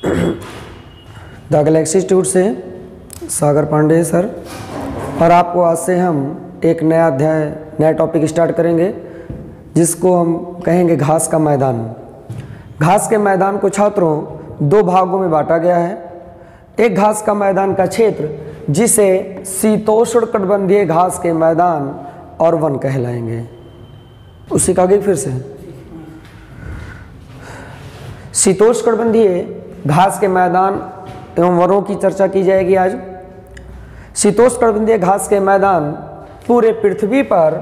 The Galaxy institute से सागर Pandey sir, और आपको आज से हम एक नया अध्याय, नया टॉपिक स्टार्ट करेंगे जिसको हम कहेंगे घास का मैदान। घास के मैदान को छात्रों दो भागों में बांटा गया है। एक घास का मैदान का क्षेत्र जिसे शीतोष्णकटिबंधीय घास के मैदान और वन कहलाएंगे। उसी का आगे फिर से शीतोष्णकटिबंधीय घास के मैदान एवं वनों की चर्चा की जाएगी आज। शीतोष्णकटिबंधीय घास के मैदान पूरे पृथ्वी पर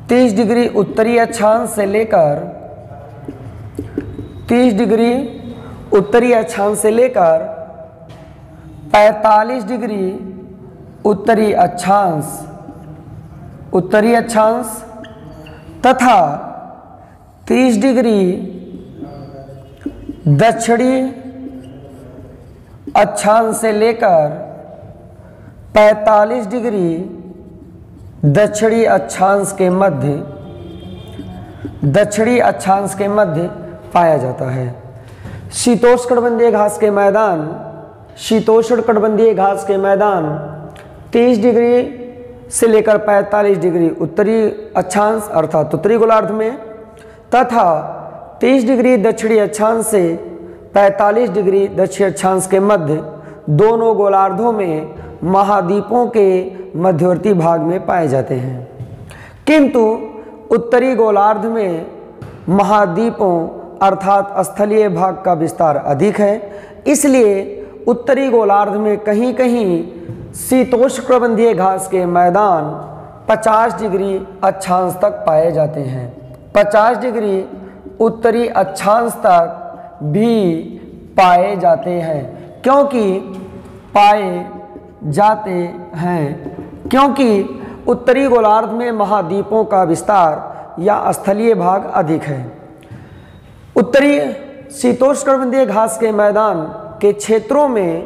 30 डिग्री उत्तरी अक्षांश से लेकर 45 डिग्री उत्तरी अक्षांश तथा 30 डिग्री दक्षिणी अक्षांश से लेकर 45 डिग्री दक्षिणी अक्षांश के मध्य पाया जाता है। शीतोष्णकटिबंधीय घास के मैदान 30 डिग्री से लेकर 45 डिग्री उत्तरी अक्षांश अर्थात उत्तरी गोलार्ध में तथा 30 डिग्री दक्षिणी अक्षांश से 45 डिग्री दक्षिणी अक्षांश के मध्य दोनों गोलार्धों में महाद्वीपों के मध्यवर्ती भाग में पाए जाते हैं। किंतु उत्तरी गोलार्ध में महाद्वीपों अर्थात स्थलीय भाग का विस्तार अधिक है, इसलिए उत्तरी गोलार्ध में कहीं कहीं शीतोष्णकटिबंधीय घास के मैदान 50 डिग्री अक्षांश तक पाए जाते हैं। 50 डिग्री उत्तरी अक्षांश तक भी पाए जाते हैं क्योंकि उत्तरी गोलार्ध में महाद्वीपों का विस्तार या स्थलीय भाग अधिक है। उत्तरी शीतोष्णकटिबंधीय घास के मैदान के क्षेत्रों में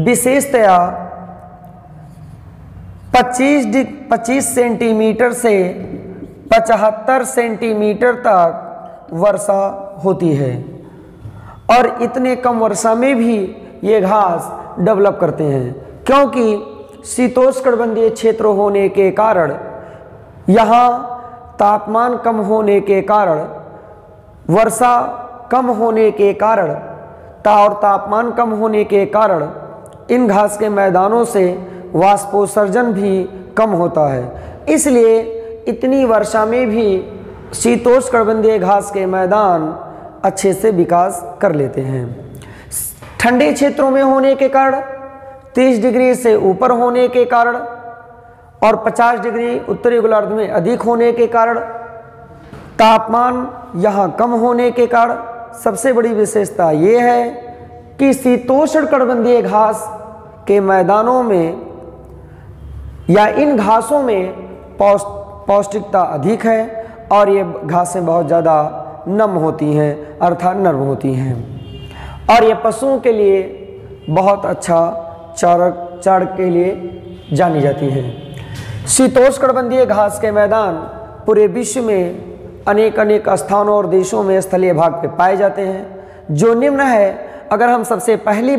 विशेषतया 25 सेंटीमीटर से 75 सेंटीमीटर तक वर्षा होती है और इतने कम वर्षा में भी ये घास डेवलप करते हैं, क्योंकि शीतोष्णकटिबंधीय क्षेत्र होने के कारण यहाँ तापमान कम होने के कारण, वर्षा कम होने के कारण और तापमान कम होने के कारण इन घास के मैदानों से वाष्पोत्सर्जन भी कम होता है। इसलिए इतनी वर्षा में भी शीतोष्णकटिबंधीय घास के मैदान अच्छे से विकास कर लेते हैं। ठंडे क्षेत्रों में होने के कारण 30 डिग्री से ऊपर होने के कारण और 50 डिग्री उत्तरी गोलार्ध में अधिक होने के कारण, तापमान यहाँ कम होने के कारण सबसे बड़ी विशेषता ये है कि शीतोष्णकटिबंधीय घास के मैदानों में या इन घासों में पौष्टिकता अधिक है और ये घासें बहुत ज़्यादा नम होती हैं अर्थात नर्म होती हैं और ये पशुओं के लिए बहुत अच्छा चारा के लिए जानी जाती है। शीतोष्णकटिबंधीय घास के मैदान पूरे विश्व में अनेक स्थानों और देशों में स्थलीय भाग पे पाए जाते हैं, जो निम्न है। अगर हम सबसे पहले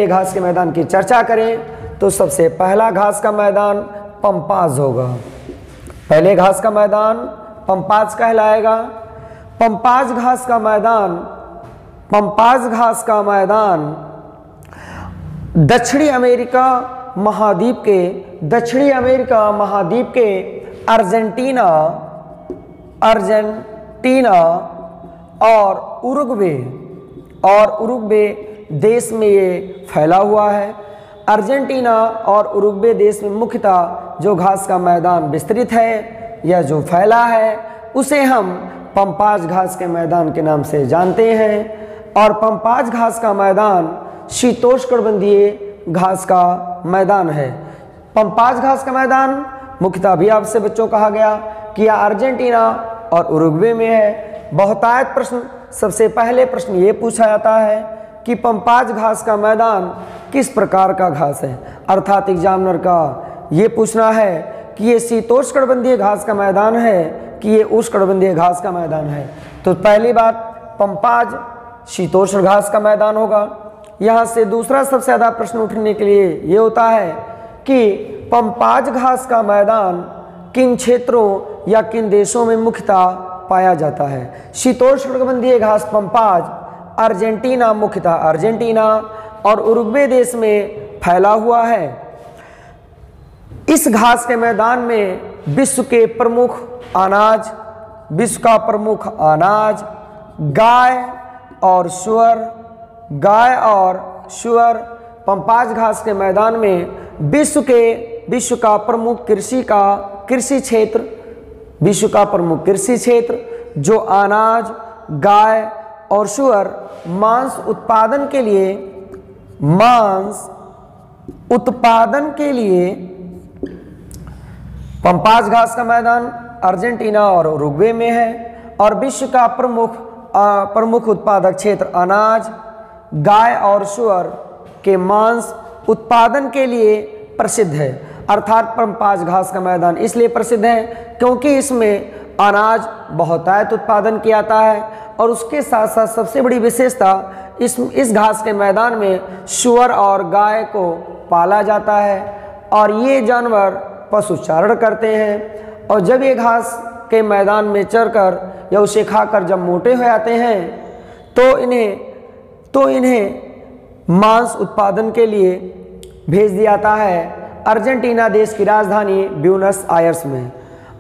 घास के मैदान की चर्चा करें तो सबसे पहला घास का मैदान पंपाज होगा। पहले घास का मैदान पंपाज कहलाएगा। पंपाज घास का मैदान दक्षिणी अमेरिका महाद्वीप के अर्जेंटीना और उरुग्वे देश में ये फैला हुआ है। अर्जेंटीना और उरुग्वे देश में मुख्यतः जो घास का मैदान विस्तृत है या जो फैला है उसे हम पंपाज घास के मैदान के नाम से जानते हैं। और पंपाज घास का मैदान शीतोष्णकटिबंधीय घास का मैदान है। पंपाज घास का मैदान मुख्यतः अभी आपसे बच्चों कहा गया कि यह अर्जेंटीना और उरुग्वे में है। बहुतायत प्रश्न, सबसे पहले प्रश्न ये पूछा जाता है कि पंपाज घास का मैदान किस प्रकार का घास है। अर्थात एग्जामिनर का ये पूछना है कि ये शीतोष्णकटिबंधीय घास का मैदान है कि ये उष्णकटिबंधीय घास का मैदान है। तो पहली बात, पंपाज शीतोष्ण घास का मैदान होगा। यहाँ से दूसरा सबसे ज़्यादा प्रश्न उठने के लिए ये होता है कि पंपाज घास का मैदान किन क्षेत्रों या किन देशों में मुख्यतः पाया जाता है। शीतोष्णकटिबंधीय घास पंपाज अर्जेंटीना, मुख्यतः अर्जेंटीना और उरुग्वे देश में फैला हुआ है। इस घास के मैदान में विश्व के प्रमुख अनाज, विश्व का प्रमुख अनाज गाय और सूअर पंपाज घास के मैदान में विश्व का प्रमुख कृषि क्षेत्र जो अनाज, गाय और सूअर मांस उत्पादन के लिए पंपाज घास का मैदान अर्जेंटीना और उरुग्वे में है। और विश्व का प्रमुख उत्पादक क्षेत्र अनाज, गाय और सूअर के मांस उत्पादन के लिए प्रसिद्ध है। अर्थात पंपाज घास का मैदान इसलिए प्रसिद्ध है क्योंकि इसमें अनाज बहुतायत उत्पादन किया जाता है और उसके साथ साथ सबसे बड़ी विशेषता इस घास के मैदान में सूअर और गाय को पाला जाता है और ये जानवर पशुचारण करते हैं। और जब ये घास के मैदान में चरकर या उसे खाकर जब मोटे हो जाते हैं तो इन्हें मांस उत्पादन के लिए भेज दिया जाता है अर्जेंटीना देश की राजधानी ब्यूनस आयर्स में।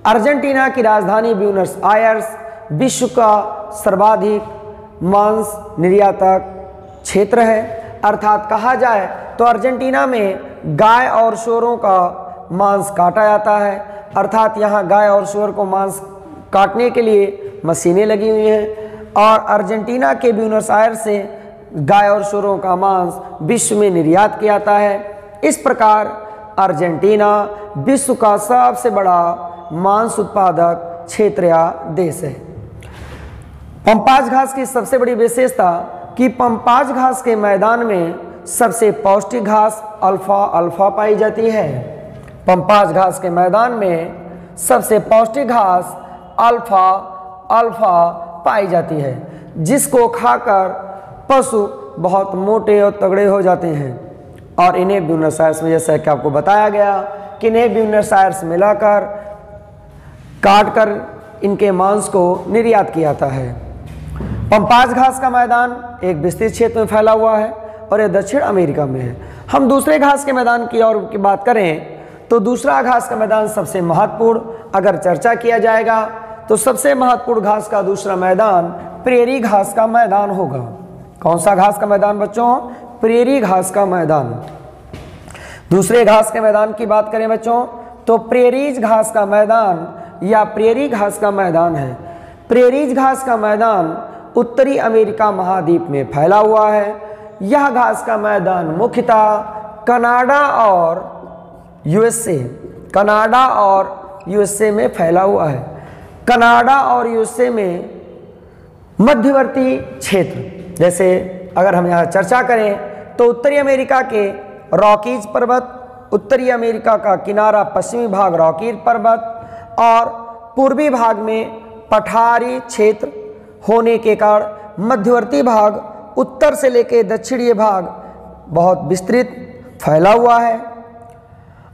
अर्जेंटीना की राजधानी ब्यूनस आयर्स विश्व का सर्वाधिक मांस निर्यातक क्षेत्र है। अर्थात कहा जाए तो अर्जेंटीना में गाय और सूअरों का मांस काटा जाता है। अर्थात यहाँ गाय और सूअर को मांस काटने के लिए मशीनें लगी हुई हैं और अर्जेंटीना के ब्यूनस आयर्स से गाय और सूअरों का मांस विश्व में निर्यात किया जाता है। इस प्रकार अर्जेंटीना विश्व का सबसे बड़ा मांस उत्पादक क्षेत्र या देश है। पंपाज घास की सबसे बड़ी विशेषता कि पंपाज घास के मैदान में सबसे पौष्टिक घास अल्फा पाई जाती है। पंपाज घास के मैदान में सबसे पौष्टिक घास अल्फा पाई जाती है जिसको खाकर पशु बहुत मोटे और तगड़े हो जाते हैं और इन्हें ब्यूनस आयर्स में, जैसा कि आपको बताया गया कि इन्हें ब्यूनस आयर्स मिलाकर काट कर इनके मांस को निर्यात किया जाता है। पंपाज घास का मैदान एक विस्तृत क्षेत्र में फैला हुआ है और यह दक्षिण अमेरिका में है। हम दूसरे घास के मैदान की और की बात करें तो दूसरा घास का मैदान सबसे महत्वपूर्ण अगर चर्चा किया जाएगा तो सबसे महत्वपूर्ण घास का दूसरा मैदान प्रेरी घास का मैदान होगा। कौन सा घास का मैदान बच्चों? प्रेरी घास का मैदान। दूसरे घास के मैदान की बात करें बच्चों तो प्रेरीज घास का मैदान या प्रेरी घास का मैदान है। प्रेरीज घास का मैदान उत्तरी अमेरिका महाद्वीप में फैला हुआ है। यह घास का मैदान मुख्यतः कनाडा और यूएसए में फैला हुआ है। कनाडा और यूएसए में मध्यवर्ती क्षेत्र, जैसे अगर हम यहाँ चर्चा करें तो उत्तरी अमेरिका के रॉकीज पर्वत, उत्तरी अमेरिका का किनारा पश्चिमी भाग रॉकीज पर्वत और पूर्वी भाग में पठारी क्षेत्र होने के कारण मध्यवर्ती भाग उत्तर से लेकर दक्षिणी भाग बहुत विस्तृत फैला हुआ है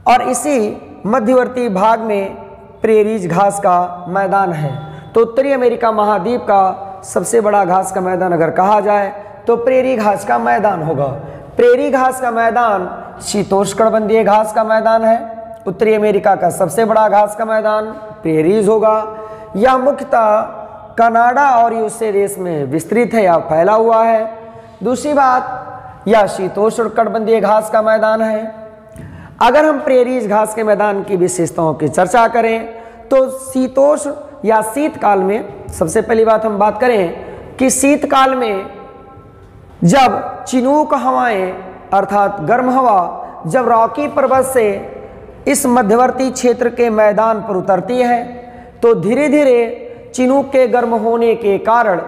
और इसी मध्यवर्ती भाग में प्रेरीज घास का मैदान है। तो उत्तरी अमेरिका महाद्वीप का सबसे बड़ा घास का मैदान अगर कहा जाए तो प्रेरी घास का मैदान होगा। प्रेरी घास का मैदान शीतोष्णकटिबंधीय घास का मैदान है। उत्तरी अमेरिका का सबसे बड़ा घास का मैदान प्रेरीज होगा। यह मुख्यतः कनाडा और यूएसए देश में विस्तृत है या फैला हुआ है। दूसरी बात, यह शीतोष्णकटिबंधीय घास का मैदान है। अगर हम प्रेरीज घास के मैदान की विशेषताओं की चर्चा करें तो शीतोष्ण या शीतकाल में, सबसे पहली बात हम बात करें कि शीतकाल में जब चिनूक हवाएं अर्थात गर्म हवा जब रॉकी पर्वत से इस मध्यवर्ती क्षेत्र के मैदान पर उतरती है तो धीरे धीरे चिनूक के गर्म होने के कारण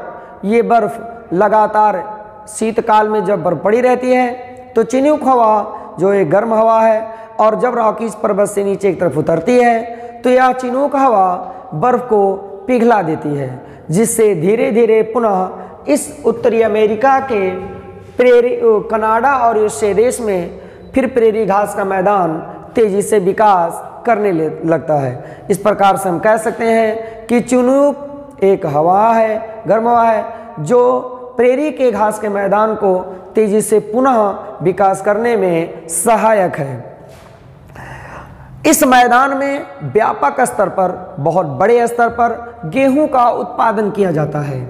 ये बर्फ लगातार शीतकाल में जब बर्फ पड़ी रहती है तो चिन्यूक हवा जो एक गर्म हवा है, और जब रॉकीज पर्वत से नीचे की तरफ उतरती है तो यह चिन्यूक हवा बर्फ को पिघला देती है, जिससे धीरे धीरे पुनः इस उत्तरी अमेरिका के कनाडा और यूएसए देश में फिर प्रेरी घास का मैदान तेजी से विकास करने लगता है। इस प्रकार से हम कह सकते हैं कि चिन्यूक एक हवा है, गर्म हवा है, जो प्रेरी के घास के मैदान को तेजी से पुनः विकास करने में सहायक है। इस मैदान में व्यापक स्तर पर, बहुत बड़े स्तर पर गेहूं का उत्पादन किया जाता है।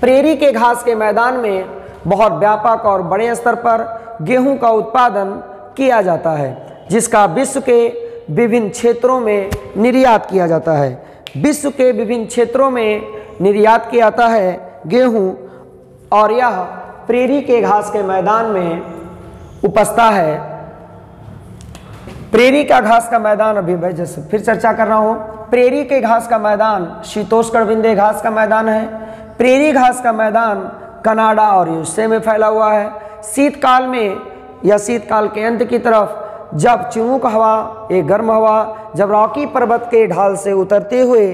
प्रेरी के घास के मैदान में बहुत व्यापक और बड़े स्तर पर गेहूं का उत्पादन किया जाता है, जिसका विश्व के विभिन्न क्षेत्रों में निर्यात किया जाता है। विश्व के विभिन्न क्षेत्रों में निर्यात किया जाता है गेहूं, और यह प्रेरी के घास के मैदान में उपजता है। प्रेरी का घास का मैदान, अभी मैं जैसे फिर चर्चा कर रहा हूँ, प्रेरी के घास का मैदान शीतोष्णकटिबंधीय घास का मैदान है। प्रेरी घास का मैदान कनाडा और यूएसए में फैला हुआ है। शीतकाल में या शीतकाल के अंत की तरफ जब चिन्यूक हवा, एक गर्म हवा, जब रॉकी पर्वत के ढाल से उतरते हुए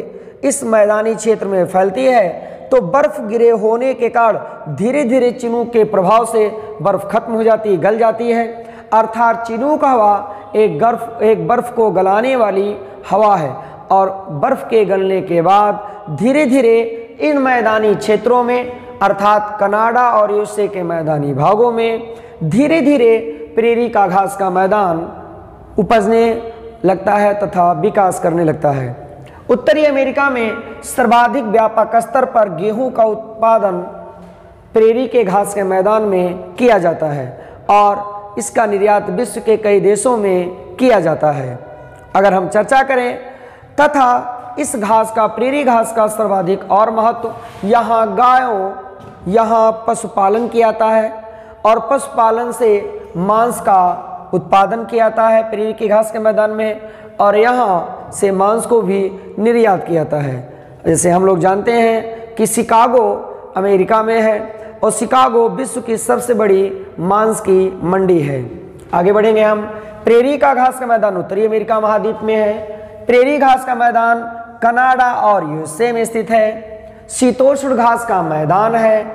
इस मैदानी क्षेत्र में फैलती है तो बर्फ गिरे होने के कारण धीरे धीरे चिन्यूक के प्रभाव से बर्फ खत्म हो जाती, गल जाती है। अर्थात चिन्यूक हवा एक बर्फ को गलाने वाली हवा है, और बर्फ के गलने के बाद धीरे धीरे इन मैदानी क्षेत्रों में, अर्थात कनाडा और यूएसए के मैदानी भागों में धीरे धीरे प्रेरी का घास का मैदान उपजने लगता है तथा विकास करने लगता है। उत्तरी अमेरिका में सर्वाधिक व्यापक स्तर पर गेहूं का उत्पादन प्रेरी के घास के मैदान में किया जाता है, और इसका निर्यात विश्व के कई देशों में किया जाता है। अगर हम चर्चा करें तथा इस घास का, प्रेरी घास का सर्वाधिक और महत्व, यहाँ पशुपालन किया जाता है, और पशुपालन से मांस का उत्पादन किया जाता है प्रेरी की घास के मैदान में, और यहाँ से मांस को भी निर्यात किया जाता है। जैसे हम लोग जानते हैं कि शिकागो अमेरिका में है, और शिकागो विश्व की सबसे बड़ी मांस की मंडी है। आगे बढ़ेंगे हम। प्रेरी का घास का मैदान उत्तरी अमेरिका महाद्वीप में है। प्रेरी घास का मैदान कनाडा और यूएसए में स्थित है। शीतोष्ण घास का मैदान है।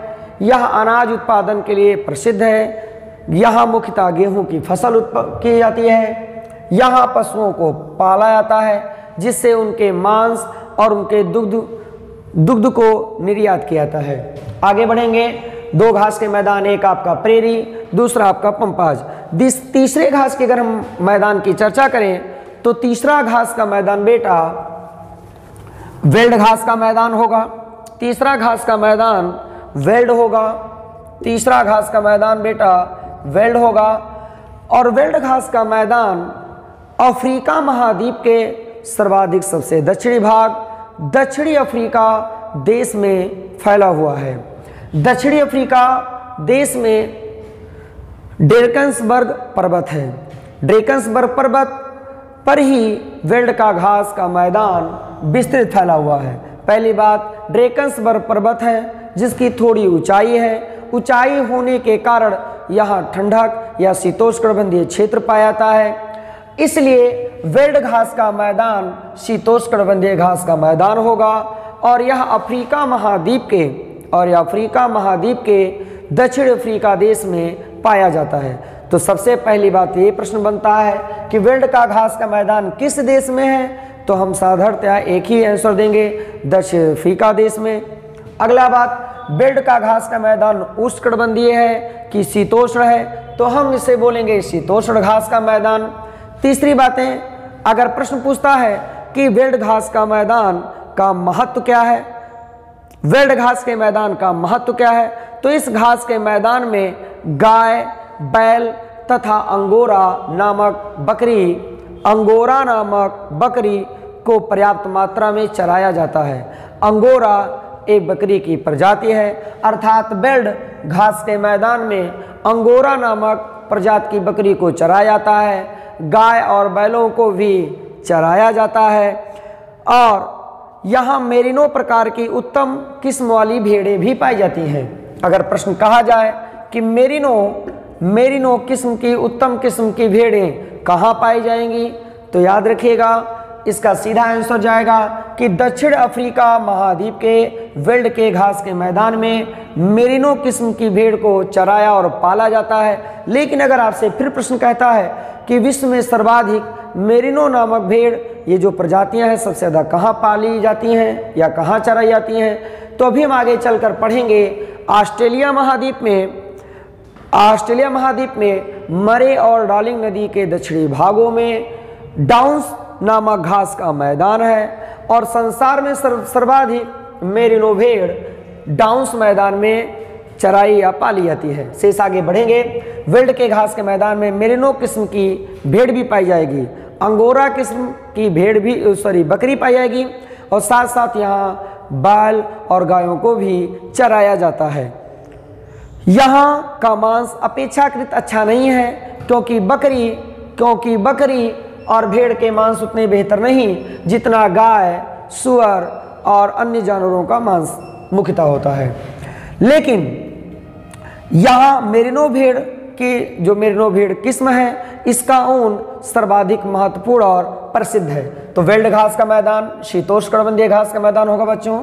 यह अनाज उत्पादन के लिए प्रसिद्ध है। यहाँ मुख्यतः गेहूं की फसल की जाती है। यहाँ पशुओं को पाला जाता है, जिससे उनके मांस और उनके दुग्ध को निर्यात किया जाता है। आगे बढ़ेंगे। दो घास के मैदान, एक आपका प्रेरी, दूसरा आपका पंपाज। तीसरे घास के अगर हम मैदान की चर्चा करें तो तीसरा घास का मैदान बेटा वेल्ड घास का मैदान होगा। तीसरा घास का मैदान वेल्ड होगा। तीसरा घास का मैदान बेटा वेल्ड होगा। और वेल्ड घास का मैदान अफ्रीका महाद्वीप के सर्वाधिक सबसे दक्षिणी भाग दक्षिणी अफ्रीका देश में फैला हुआ है। दक्षिणी अफ्रीका देश में ड्रेकन्सबर्ग पर्वत है। ड्रेकन्सबर्ग पर्वत पर ही वेल्ड का घास का मैदान विस्तृत फैला हुआ है। पहली बात, ड्रेकन्सबर्ग पर्वत है जिसकी थोड़ी ऊंचाई है। ऊंचाई होने के कारण यहाँ ठंडक या शीतोष्णकटिबंधीय क्षेत्र पाया जाता है, इसलिए वेल्ड घास का मैदान शीतोष्णकटिबंधीय घास का मैदान होगा। और यह अफ्रीका महाद्वीप के दक्षिण अफ्रीका देश में पाया जाता है। तो सबसे पहली बात ये प्रश्न बनता है कि वेल्ड का घास का मैदान किस देश में है, तो हम साधारणतया एक ही आंसर देंगे, दक्षिण अफ्रीका देश में। अगला बात, वेल्ड का घास का मैदान उष्णकटिबंधीय है कि शीतोष्ण है, तो हम इसे बोलेंगे शीतोष्ण घास का मैदान। तीसरी बातें, अगर प्रश्न पूछता है कि वेल्ड घास का मैदान का महत्व क्या है, वेल्ड घास के मैदान का महत्व क्या है, तो इस घास के मैदान में गाय, बैल तथा अंगोरा नामक बकरी को पर्याप्त मात्रा में चराया जाता है। अंगोरा एक बकरी की प्रजाति है, अर्थात वेल्ड घास के मैदान में अंगोरा नामक प्रजाति की बकरी को चराया जाता है। गाय और बैलों को भी चराया जाता है। और यहाँ मेरिनो प्रकार की उत्तम किस्म वाली भेड़ें भी पाई जाती हैं। अगर प्रश्न कहा जाए कि मेरिनो किस्म की उत्तम किस्म की भेड़ें कहाँ पाई जाएंगी, तो याद रखिएगा इसका सीधा आंसर जाएगा कि दक्षिण अफ्रीका महाद्वीप के वेल्ड के घास के मैदान में मेरिनो किस्म की भेड़ को चराया और पाला जाता है। लेकिन अगर आपसे फिर प्रश्न कहता है कि विश्व में सर्वाधिक मेरिनो नामक भेड़ ये जो प्रजातियां हैं सबसे ज़्यादा कहाँ पाली जाती हैं या कहाँ चराई जाती हैं, तो अभी हम आगे चलकर पढ़ेंगे ऑस्ट्रेलिया महाद्वीप में मरे और डार्लिंग नदी के दक्षिणी भागों में डाउन्स नामक घास का मैदान है और संसार में सर्वाधिक मेरिनो भेड़ डाउन्स मैदान में चराई या पाली जाती है। शेष आगे बढ़ेंगे। वेल्ड के घास के मैदान में मेरिनो किस्म की भेड़ भी पाई जाएगी, अंगोरा किस्म की भेड़ भी बकरी पाई जाएगी और साथ साथ यहाँ बैल और गायों को भी चराया जाता है। यहाँ का मांस अपेक्षाकृत अच्छा नहीं है क्योंकि बकरी और भेड़ के मांस उतने बेहतर नहीं जितना गाय, सुअर और अन्य जानवरों का मांस मुख्यतः होता है। लेकिन यहाँ मेरिनो भेड़ की जो मेरिनो भेड़ किस्म है इसका ऊन सर्वाधिक महत्वपूर्ण और प्रसिद्ध है। तो वेल्ड घास का मैदान शीतोष्णकटिबंधीय घास का मैदान होगा बच्चों,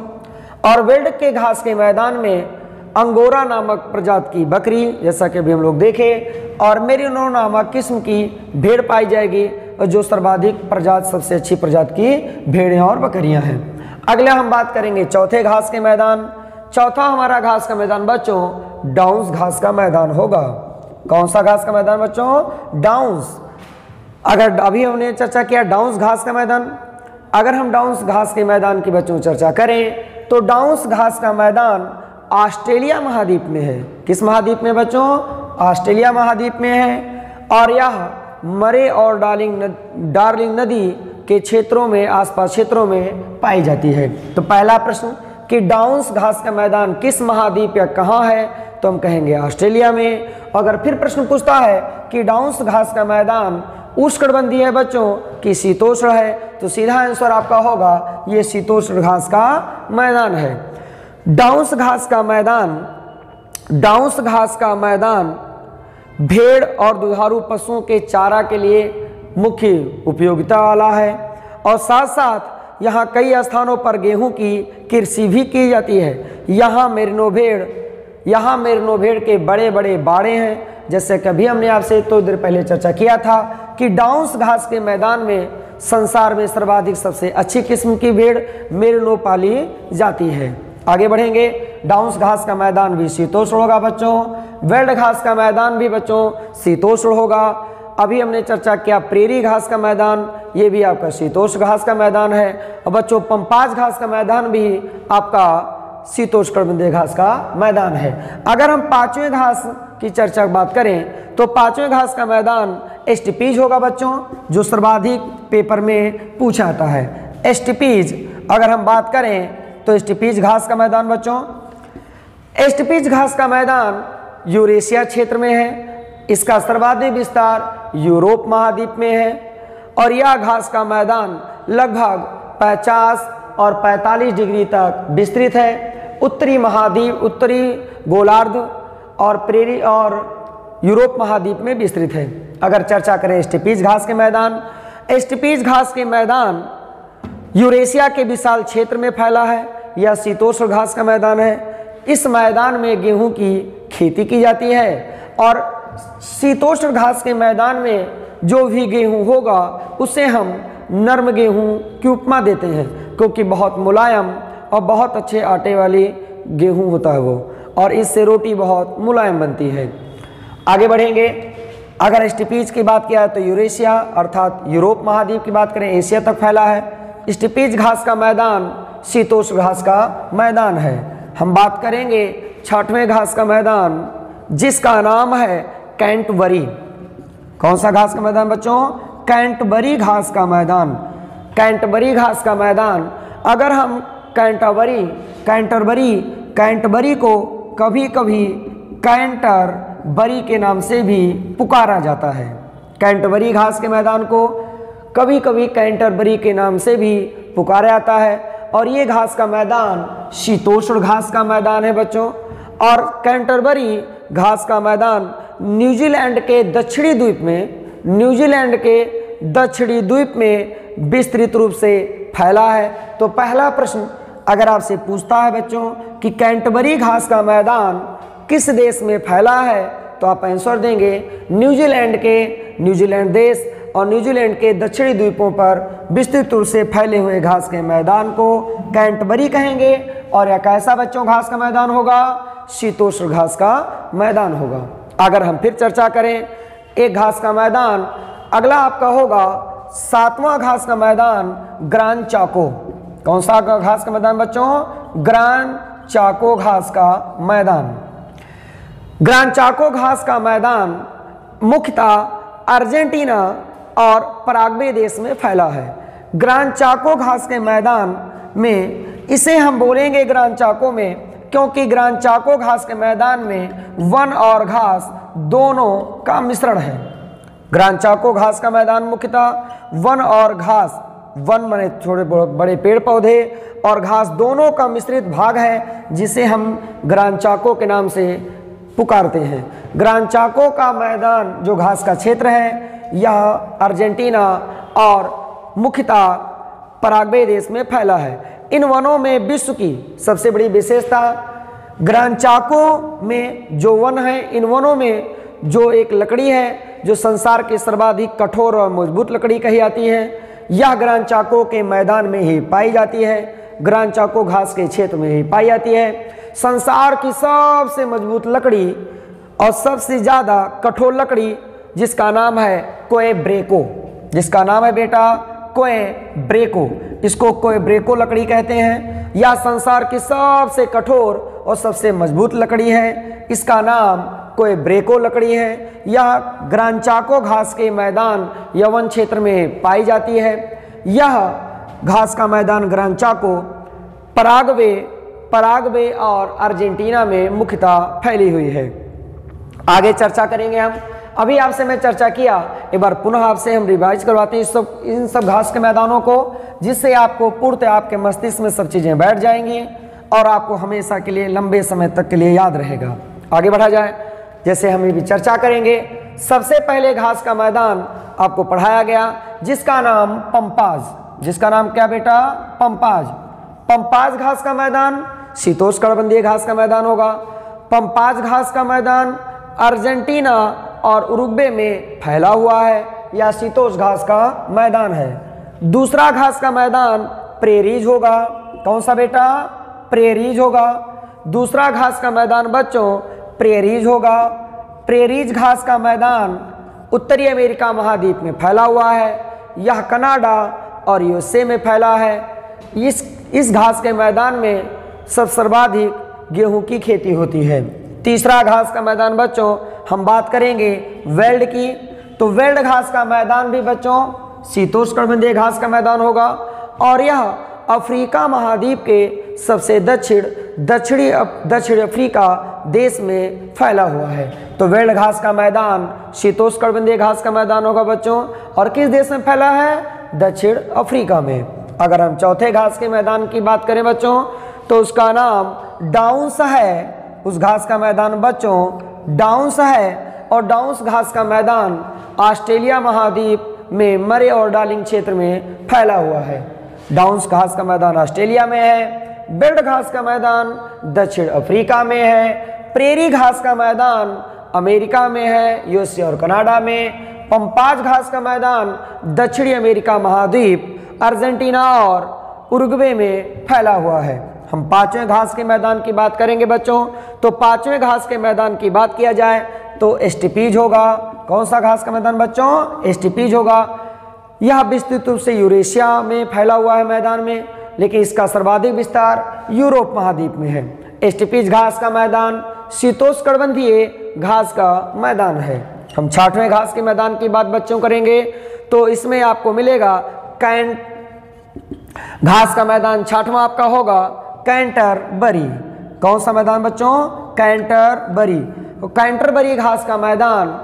और वेल्ड के घास के मैदान में अंगोरा नामक प्रजाति की बकरी जैसा कि अभी हम लोग देखे और मेरिनो नामक किस्म की भेड़ पाई जाएगी और जो सर्वाधिक प्रजाति सबसे अच्छी प्रजाति की भेड़ें और बकरियां हैं। अगला हम बात करेंगे चौथे घास के मैदान। चौथा हमारा घास का मैदान बच्चों डाउन्स घास का मैदान होगा। कौन सा घास का मैदान बच्चों? डाउन्स। अगर अभी हमने चर्चा किया डाउन्स घास का मैदान, अगर हम डाउन्स घास के मैदान की बच्चों चर्चा करें तो डाउन्स घास का मैदान ऑस्ट्रेलिया महाद्वीप में है। किस महाद्वीप में बच्चों? ऑस्ट्रेलिया महाद्वीप में है और यह मरे और डार्लिंग नदी के क्षेत्रों में आसपास क्षेत्रों में पाई जाती है। तो पहला प्रश्न कि डाउन्स घास का मैदान किस महाद्वीप या कहाँ है, तो हम कहेंगे ऑस्ट्रेलिया में। अगर फिर प्रश्न पूछता है कि डाउन्स घास का मैदान उष्णकटिबंधीय है बच्चों कि शीतोष्ण है, तो सीधा आंसर आपका होगा ये शीतोष्ण घास का मैदान है। डाउन्स घास का मैदान भेड़ और दुधारू पशुओं के चारा के लिए मुख्य उपयोगिता वाला है और साथ साथ यहाँ कई स्थानों पर गेहूं की कृषि भी की जाती है। यहाँ मेरिनो भेड़ के बड़े बड़े बाड़े हैं, जैसे कभी हमने आपसे थोड़ी देर पहले चर्चा किया था कि डाउन्स घास के मैदान में संसार में सर्वाधिक सबसे अच्छी किस्म की भेड़ मेरिनो पाली जाती है। आगे बढ़ेंगे। डाउन्स घास का मैदान भी शीतोष्ण होगा बच्चों, वेल्ड घास का मैदान भी बच्चों शीतोष्ण होगा। अभी हमने चर्चा किया प्रेरी घास का मैदान, ये भी आपका शीतोष्ण घास का मैदान है और बच्चों पंपाज घास का मैदान भी आपका शीतोष्णकटिबंधीय घास का मैदान है। अगर हम पांचवें घास की चर्चा बात करें तो पांचवें घास का मैदान स्टेपीज होगा बच्चों, जो सर्वाधिक पेपर में पूछा जाता है। स्टेपीज अगर हम बात करें तो स्टेपीज घास का मैदान बच्चों, स्टेपीज घास का मैदान यूरेशिया क्षेत्र में है। इसका सर्वाधिक विस्तार यूरोप महाद्वीप में है और यह घास का मैदान लगभग 50 और 45 डिग्री तक विस्तृत है। उत्तरी महाद्वीप, उत्तरी गोलार्ध और प्रेरी और यूरोप महाद्वीप में विस्तृत है। अगर चर्चा करें स्टेपीज घास के मैदान, स्टेपीज घास के मैदान यूरेशिया के विशाल क्षेत्र में फैला है। यह शीतोष्ण घास का मैदान है। इस मैदान में गेहूं की खेती की जाती है और शीतोष्ण घास के मैदान में जो भी गेहूं होगा उसे हम नर्म गेहूं की उपमा देते हैं क्योंकि बहुत मुलायम और बहुत अच्छे आटे वाली गेहूं होता है वो, और इससे रोटी बहुत मुलायम बनती है। आगे बढ़ेंगे। अगर स्टेपीज की बात किया तो यूरेशिया अर्थात यूरोप महाद्वीप की बात करें एशिया तक फैला है। स्टेपीज घास का मैदान शीतोष्ण घास का मैदान है। हम बात करेंगे छठवें घास का मैदान जिसका नाम है कैंटबरी। कौन सा घास का मैदान बच्चों? कैंटबरी घास का मैदान। कैंटबरी घास का मैदान, अगर हम कैंटरबरी को कभी कभी कैंटरबरी के नाम से भी पुकारा जाता है। कैंटबरी घास के मैदान को कभी कभी कैंटरबरी के नाम से भी पुकारा जाता है और ये घास का मैदान शीतोष्ण घास का मैदान है बच्चों। और कैंटरबरी घास का मैदान न्यूजीलैंड के दक्षिणी द्वीप में विस्तृत रूप से फैला है। तो पहला प्रश्न अगर आपसे पूछता है बच्चों कि कैंटरबरी घास का मैदान किस देश में फैला है, तो आप आंसर देंगे न्यूजीलैंड देश और न्यूजीलैंड के दक्षिणी द्वीपों पर विस्तृत रूप से फैले हुए घास के मैदान को कैंटरबरी कहेंगे। और यह कैसा बच्चों घास का मैदान होगा? शीतोष्ण घास का मैदान होगा। अगर हम फिर चर्चा करें एक घास का मैदान, अगला आपका होगा 7वां घास का मैदान ग्रान चाको। कौन सा घास का मैदान बच्चों? ग्रान चाको घास का मैदान। ग्रान चाको घास का मैदान मुख्यतः अर्जेंटीना और पराग्वे देश में फैला है। ग्रान चाको घास के मैदान में इसे हम बोलेंगे ग्रान चाको में, क्योंकि ग्रान चाको घास के मैदान में वन और घास दोनों का मिश्रण है। ग्रान चाको घास का मैदान मुख्यतः वन और घास, वन माने थोड़े बड़े पेड़ पौधे और घास दोनों का मिश्रित भाग है, जिसे हम ग्रान चाको के नाम से पुकारते हैं। ग्रान चाको का मैदान जो घास का क्षेत्र है यह अर्जेंटीना और मुख्यतः पराग्वे देश में फैला है। इन वनों में विश्व की सबसे बड़ी विशेषता, ग्रान चाको में जो वन है, इन वनों में जो एक लकड़ी है जो संसार की सर्वाधिक कठोर और मजबूत लकड़ी कही जाती है, यह ग्रान चाको के मैदान में ही पाई जाती है। ग्रान चाको घास के क्षेत्र में ही पाई जाती है। संसार की सबसे मजबूत लकड़ी और सबसे ज़्यादा कठोर लकड़ी जिसका नाम है क्वेब्रेको, जिसका नाम है बेटा क्वेब्रेको, इसको क्वेब्रेको लकड़ी कहते हैं। यह संसार की सबसे कठोर और सबसे मजबूत लकड़ी है, इसका नाम क्वेब्रेको लकड़ी है। यह ग्रान चाको घास के मैदान यवन क्षेत्र में पाई जाती है। यह घास का मैदान ग्रान चाको पराग्वे और अर्जेंटीना में मुख्यतः फैली हुई है। आगे चर्चा करेंगे हम। अभी आपसे मैं चर्चा किया, एक बार पुनः आपसे हम रिवाइज करवाते हैं इन सब घास के मैदानों को, जिससे आपको पूर्णतः आपके मस्तिष्क में सब चीज़ें बैठ जाएंगी और आपको हमेशा के लिए लंबे समय तक के लिए याद रहेगा। आगे बढ़ा जाए, जैसे हम भी चर्चा करेंगे। सबसे पहले घास का मैदान आपको पढ़ाया गया जिसका नाम पंपाज, जिसका नाम क्या बेटा? पंपाज। पंपाज घास का मैदान शीतोष्णकटिबंधीय घास का मैदान होगा। पंपाज घास का मैदान अर्जेंटीना और उरुग्वे में फैला हुआ है, या शीतोष्ण घास का मैदान है। दूसरा घास का मैदान प्रेरीज होगा। कौन सा बेटा? प्रेरीज होगा। दूसरा घास का मैदान बच्चों प्रेरीज होगा। प्रेरीज घास का मैदान उत्तरी अमेरिका महाद्वीप में फैला हुआ है। यह कनाडा और यूएसए में फैला है। इस घास के मैदान में सर्वाधिक गेहूं की खेती होती है। तीसरा घास का मैदान बच्चों हम बात करेंगे वेल्ड की, तो वेल्ड घास का मैदान भी बच्चों शीतोष्णकटिबंधीय घास का मैदान होगा और यह अफ्रीका महाद्वीप के सबसे दक्षिणी अफ्रीका देश में फैला हुआ है। तो वेल्ड घास का मैदान शीतोष्णकटिबंधीय घास का मैदान होगा बच्चों, और किस देश में फैला है? दक्षिण अफ्रीका में। अगर हम चौथे घास के मैदान की बात करें बच्चों, तो उसका नाम डाउन्स है। उस घास का मैदान बच्चों डाउन्स है, और डाउन्स घास का मैदान ऑस्ट्रेलिया महाद्वीप में मरे और डार्लिंग क्षेत्र में फैला हुआ है। डाउन्स घास का मैदान ऑस्ट्रेलिया में है। बेल्ट घास का मैदान दक्षिण अफ्रीका में है। प्रेरी घास का मैदान अमेरिका में है, यूएसए और कनाडा में। पंपाज घास का मैदान दक्षिणी अमेरिका महाद्वीप अर्जेंटीना और उरुग्वे में फैला हुआ है। हम पांचवें घास के मैदान की बात करेंगे बच्चों, तो पांचवें घास के मैदान की बात किया जाए तो एस्टिपीज होगा। कौन सा घास का मैदान बच्चों? एस्टिपीज होगा। यह विस्तृत रूप से यूरेशिया में फैला हुआ है मैदान में, लेकिन इसका सर्वाधिक विस्तार यूरोप महाद्वीप में है। एस्टिपीज घास का मैदान शीतोष्णकटिबंधीय घास का मैदान है। हम छठवें घास के मैदान की बात बच्चों करेंगे, तो इसमें आपको मिलेगा घास का मैदान छठवां आपका होगा कैंटरबरी। कौन सा मैदान बच्चों? कैंटरबरी। तो कैंटरबरी घास का मैदान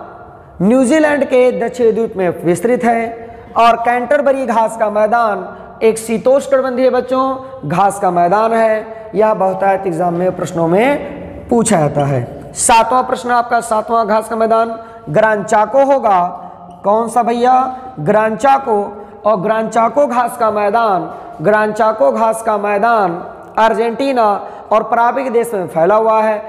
न्यूजीलैंड के दक्षिणी द्वीप में विस्तृत है, और कैंटरबरी घास का मैदान एक शीतोष्णकटिबंधीय बच्चों घास का मैदान है। यह बहुतायत एग्जाम में प्रश्नों में पूछा जाता है। सातवां प्रश्न आपका, सातवां घास का मैदान ग्रान चाको होगा। कौन सा भैया? ग्रान चाको। और ग्रान चाको घास का मैदान, ग्रान चाको घास का मैदान अर्जेंटीना और पराग्वे देश में फैला हुआ है।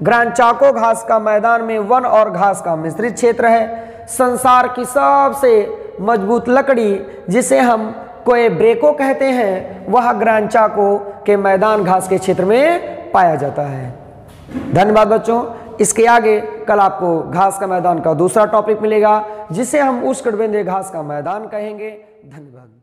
ग्रान चाको घास का मैदान में वन और घास का मिश्रित क्षेत्र है। संसार की सबसे मजबूत लकड़ी जिसे हम क्वेब्रेको कहते हैं, वह ग्रान चाको के मैदान घास के क्षेत्र में पाया जाता है। धन्यवाद बच्चों। इसके आगे कल आपको घास का मैदान का दूसरा टॉपिक मिलेगा जिसे हम उष्णकटिबंधीय घास का मैदान कहेंगे। धन्यवाद।